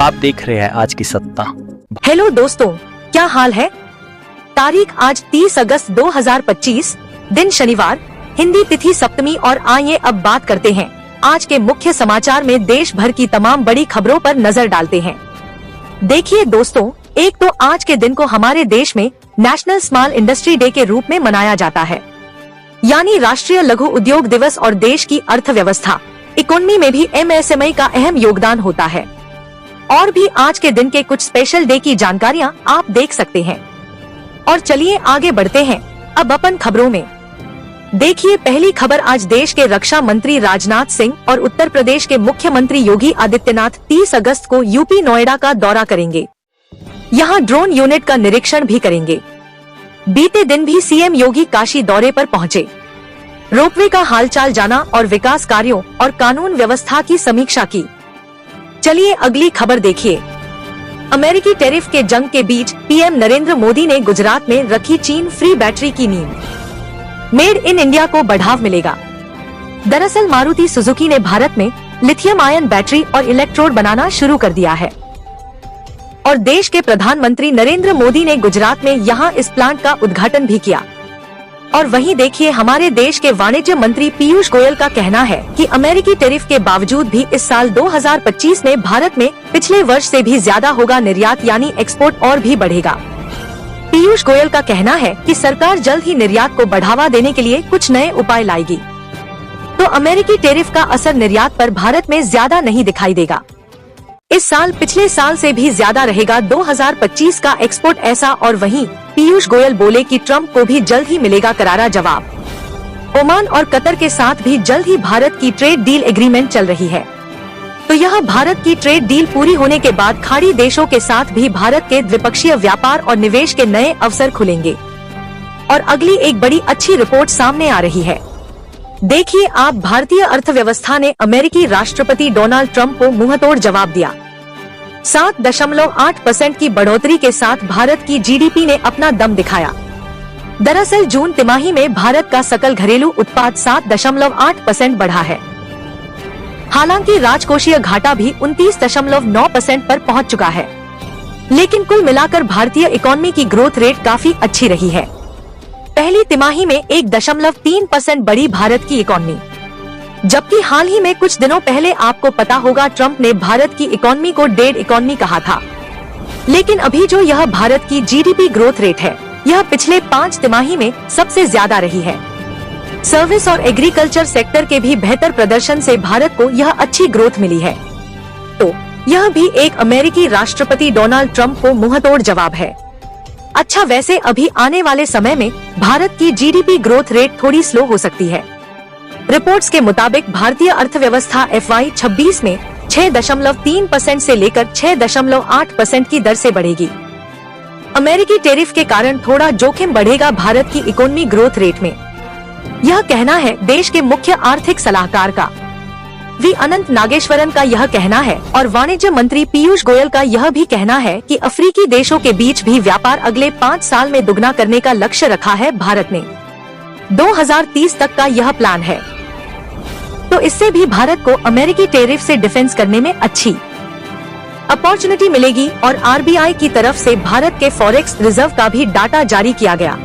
आप देख रहे हैं आज की सत्ता। हेलो दोस्तों, क्या हाल है। तारीख आज 30 अगस्त 2025, दिन शनिवार, हिंदी तिथि सप्तमी। और आइए अब बात करते हैं आज के मुख्य समाचार में देश भर की तमाम बड़ी खबरों पर नजर डालते हैं। देखिए दोस्तों, एक तो आज के दिन को हमारे देश में नेशनल स्मॉल इंडस्ट्री डे के रूप में मनाया जाता है, यानी राष्ट्रीय लघु उद्योग दिवस। और देश की अर्थव्यवस्था इकोनॉमी में भी एमएसएमई का अहम योगदान होता है। और भी आज के दिन के कुछ स्पेशल डे की जानकारियां आप देख सकते हैं। और चलिए आगे बढ़ते हैं अब अपन खबरों में। देखिए पहली खबर, आज देश के रक्षा मंत्री राजनाथ सिंह और उत्तर प्रदेश के मुख्यमंत्री योगी आदित्यनाथ 30 अगस्त को यूपी नोएडा का दौरा करेंगे। यहां ड्रोन यूनिट का निरीक्षण भी करेंगे। बीते दिन भी सीएम योगी काशी दौरे पर पहुंचे, रोपवे का हालचाल जाना और विकास कार्यों और कानून व्यवस्था की समीक्षा की। चलिए अगली खबर देखिए। अमेरिकी टैरिफ के जंग के बीच पीएम नरेंद्र मोदी ने गुजरात में रखी चीन फ्री बैटरी की नींव। मेड इन इंडिया को बढ़ावा मिलेगा। दरअसल मारुति सुजुकी ने भारत में लिथियम आयन बैटरी और इलेक्ट्रोड बनाना शुरू कर दिया है और देश के प्रधानमंत्री नरेंद्र मोदी ने गुजरात में यहां इस प्लांट का उद्घाटन भी किया। और वहीं देखिए हमारे देश के वाणिज्य मंत्री पीयूष गोयल का कहना है कि अमेरिकी टैरिफ के बावजूद भी इस साल 2025 में भारत में पिछले वर्ष से भी ज्यादा होगा निर्यात, यानी एक्सपोर्ट और भी बढ़ेगा। पीयूष गोयल का कहना है कि सरकार जल्द ही निर्यात को बढ़ावा देने के लिए कुछ नए उपाय लाएगी, तो अमेरिकी टैरिफ का असर निर्यात पर भारत में ज्यादा नहीं दिखाई देगा। इस साल पिछले साल से भी ज्यादा रहेगा 2025 का एक्सपोर्ट, ऐसा। और वहीं पीयूष गोयल बोले कि ट्रंप को भी जल्द ही मिलेगा करारा जवाब। ओमान और कतर के साथ भी जल्द ही भारत की ट्रेड डील एग्रीमेंट चल रही है, तो यह भारत की ट्रेड डील पूरी होने के बाद खाड़ी देशों के साथ भी भारत के द्विपक्षीय व्यापार और निवेश के नए अवसर खुलेंगे। और अगली एक बड़ी अच्छी रिपोर्ट सामने आ रही है। देखिए आप, भारतीय अर्थव्यवस्था ने अमेरिकी राष्ट्रपति डोनाल्ड ट्रंप को मुंहतोड़ जवाब दिया। 7.8% की बढ़ोतरी के साथ भारत की जीडीपी ने अपना दम दिखाया। दरअसल जून तिमाही में भारत का सकल घरेलू उत्पाद 7.8% बढ़ा है। हालांकि राजकोषीय घाटा भी 29.9% पर पहुंच चुका है, लेकिन कुल मिलाकर भारतीय इकोनॉमी की ग्रोथ रेट काफी अच्छी रही है। पहली तिमाही में 1.3% बढ़ी भारत की इकोनॉमी, जबकि हाल ही में कुछ दिनों पहले आपको पता होगा ट्रंप ने भारत की इकोनॉमी को डेड इकोनॉमी कहा था। लेकिन अभी जो यह भारत की जीडीपी ग्रोथ रेट है, यह पिछले 5 तिमाही में सबसे ज्यादा रही है। सर्विस और एग्रीकल्चर सेक्टर के भी बेहतर प्रदर्शन से भारत को यह अच्छी ग्रोथ मिली है। तो यह भी एक अमेरिकी राष्ट्रपति डोनाल्ड ट्रंप को मुंहतोड़ जवाब है। अच्छा, वैसे अभी आने वाले समय में भारत की जीडीपी ग्रोथ रेट थोड़ी स्लो हो सकती है। रिपोर्ट्स के मुताबिक भारतीय अर्थव्यवस्था FY26 में 6.3% से लेकर 6.8% की दर से बढ़ेगी। अमेरिकी टैरिफ के कारण थोड़ा जोखिम बढ़ेगा भारत की इकोनॉमी ग्रोथ रेट में, यह कहना है देश के मुख्य आर्थिक सलाहकार का वी अनंत नागेश्वरन का यह कहना है। और वाणिज्य मंत्री पीयूष गोयल का यह भी कहना है कि अफ्रीकी देशों के बीच भी व्यापार अगले 5 साल में दुगना करने का लक्ष्य रखा है भारत ने। 2030 तक का यह प्लान है, तो इससे भी भारत को अमेरिकी टैरिफ से डिफेंस करने में अच्छी अपॉर्चुनिटी मिलेगी। और आरबीआई की तरफ से भारत के फॉरेक्स रिजर्व का भी डाटा जारी किया गया।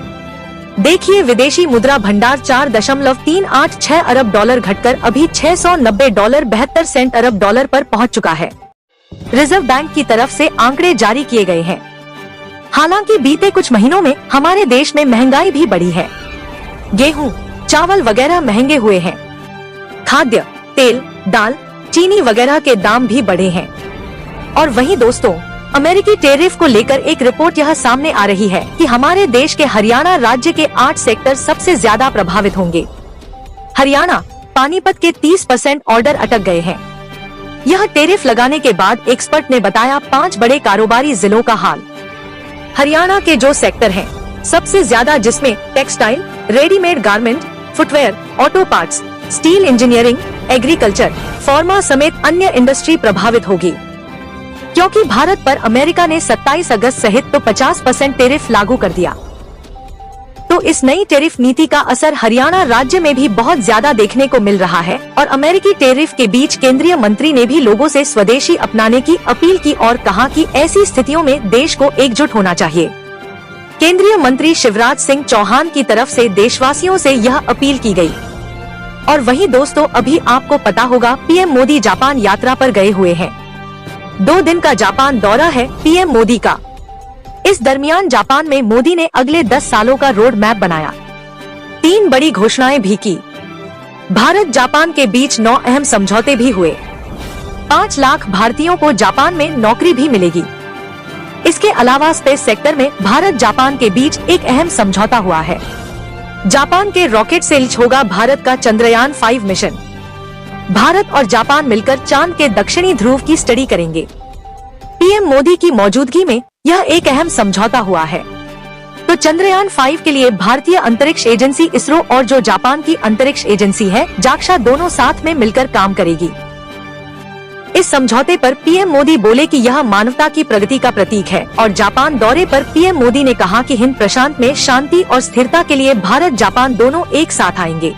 देखिए विदेशी मुद्रा भंडार 4.386 अरब डॉलर घटकर अभी $690.72 अरब डॉलर पर पहुंच चुका है। रिजर्व बैंक की तरफ से आंकड़े जारी किए गए हैं। हालांकि बीते कुछ महीनों में हमारे देश में महंगाई भी बढ़ी है। गेहूं, चावल वगैरह महंगे हुए हैं। खाद्य, तेल, दाल, चीनी वगैरह के दाम भी बढ़े हैं। और वहीं दोस्तों, अमेरिकी टैरिफ को लेकर एक रिपोर्ट यह सामने आ रही है कि हमारे देश के हरियाणा राज्य के 8 सेक्टर सबसे ज्यादा प्रभावित होंगे। हरियाणा, पानीपत के 30% ऑर्डर अटक गए हैं। यह टैरिफ लगाने के बाद एक्सपर्ट ने बताया 5 बड़े कारोबारी जिलों का हाल। हरियाणा के जो सेक्टर हैं, सबसे ज्यादा जिसमें textile, readymade garment, footwear, auto parts, steel engineering, agriculture, pharma समेत अन्य इंडस्ट्री प्रभावित होगी, क्योंकि भारत पर अमेरिका ने 27 अगस्त सहित तो 50% टैरिफ लागू कर दिया। तो इस नई टैरिफ नीति का असर हरियाणा राज्य में भी बहुत ज्यादा देखने को मिल रहा है और अमेरिकी टैरिफ के बीच केंद्रीय मंत्री ने भी लोगों से स्वदेशी अपनाने की अपील की और कहा कि ऐसी स्थितियों में देश को एकजुट होना चाहिए। केंद्रीय मंत्री शिवराज सिंह चौहान की तरफ से देशवासियों से यह अपील की गई। और वहीं दोस्तों, अभी आपको पता होगा पीएम मोदी जापान यात्रा पर गए हुए हैं। 2 दिन का जापान दौरा है पीएम मोदी का। इस दरमियान जापान में मोदी ने अगले 10 सालों का रोड मैप बनाया, 3 बड़ी घोषणाएं भी की। भारत जापान के बीच 9 अहम समझौते भी हुए। 5 लाख भारतीयों को जापान में नौकरी भी मिलेगी। इसके अलावा स्पेस सेक्टर में भारत जापान के बीच एक अहम समझौता हुआ है। जापान के रॉकेट से लॉन्च होगा भारत का चंद्रयान 5 मिशन। भारत और जापान मिलकर चांद के दक्षिणी ध्रुव की स्टडी करेंगे। पीएम मोदी की मौजूदगी में यह एक अहम समझौता हुआ है। तो चंद्रयान 5 के लिए भारतीय अंतरिक्ष एजेंसी इसरो और जो जापान की अंतरिक्ष एजेंसी है जाक्सा दोनों साथ में मिलकर काम करेगी। इस समझौते पर पीएम मोदी बोले कि यह मानवता की प्रगति का प्रतीक है और जापान दौरे पर पीएम मोदी ने कहा कि हिंद प्रशांत में शांति और स्थिरता के लिए भारत जापान दोनों एक साथ आएंगे।